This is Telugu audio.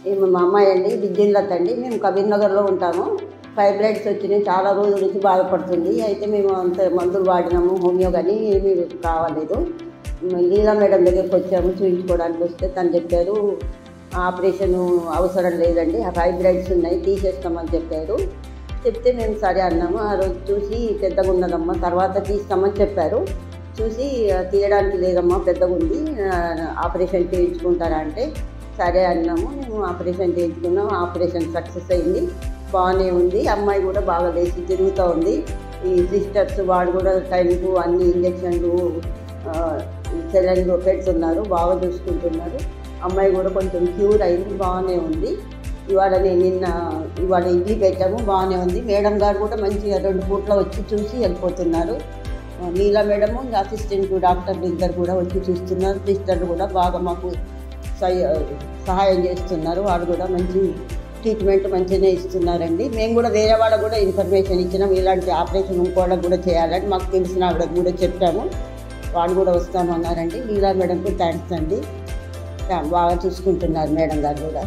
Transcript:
ఈమె మా అమ్మాయి అండి, విద్యుల్లత్ అండి. మేము కబీర్ నగర్లో ఉంటాము. ఫైబ్రాయిడ్స్ వచ్చినాయి, చాలా రోజుల నుంచి బాధపడుతుంది. అయితే మేము అంత మందులు వాడినాము హోమియో, కానీ ఏమీ రావలేదు. లీలా మేడం దగ్గరికి వచ్చాము చూపించుకోవడానికి. వస్తే తను చెప్పారు ఆపరేషన్ అవసరం లేదండి, ఆ ఫైబ్రాయిడ్స్ ఉన్నాయి, తీసేస్తామని చెప్పారు. చెప్తే మేము సరే అన్నాము. ఆ రోజు చూసి పెద్దగా ఉన్నదమ్మా, తర్వాత తీస్తామని చెప్పారు. చూసి తీయడానికి లేదమ్మా, పెద్దగా ఉంది, ఆపరేషన్ చేయించుకుంటారా అంటే సరే అన్నాము. మేము ఆపరేషన్ చేయించుకున్నాం. ఆపరేషన్ సక్సెస్ అయింది, బాగానే ఉంది. అమ్మాయి కూడా బాగా లేచి తిరుగుతూ ఉంది. ఈ సిస్టర్స్ వాడు కూడా టైంకు అన్ని ఇంజక్షన్లు సెలైన్లు పెడుతున్నారు, బాగా చూసుకుంటున్నారు. అమ్మాయి కూడా కొంచెం క్యూర్ అయింది, బాగానే ఉంది. ఇవాళ ఇడ్లీ పెట్టాము, బాగానే ఉంది. మేడం గారు కూడా మంచిగా 2 పూట్ల వచ్చి చూసి వెళ్ళిపోతున్నారు. లీలా మేడము అసిస్టెంట్ డాక్టర్లు ఇద్దరు కూడా వచ్చి చూస్తున్నారు. సిస్టర్లు కూడా బాగా మాకు సహాయం చేస్తున్నారు. వాళ్ళు కూడా మంచి ట్రీట్మెంట్ మంచిగానే ఇస్తున్నారండి. మేము కూడా వేరే వాళ్ళకు కూడా ఇన్ఫర్మేషన్ ఇచ్చినాం, ఇలాంటి ఆపరేషన్ ఇంకోళ్ళకి కూడా చేయాలని మాకు తెలిసిన వాళ్ళకి కూడా చెప్పాము. వాళ్ళు కూడా వస్తామన్నారండి. లీలా మేడంకు థ్యాంక్స్ అండి, బాగా చూసుకుంటున్నారు మేడం గారు కూడా.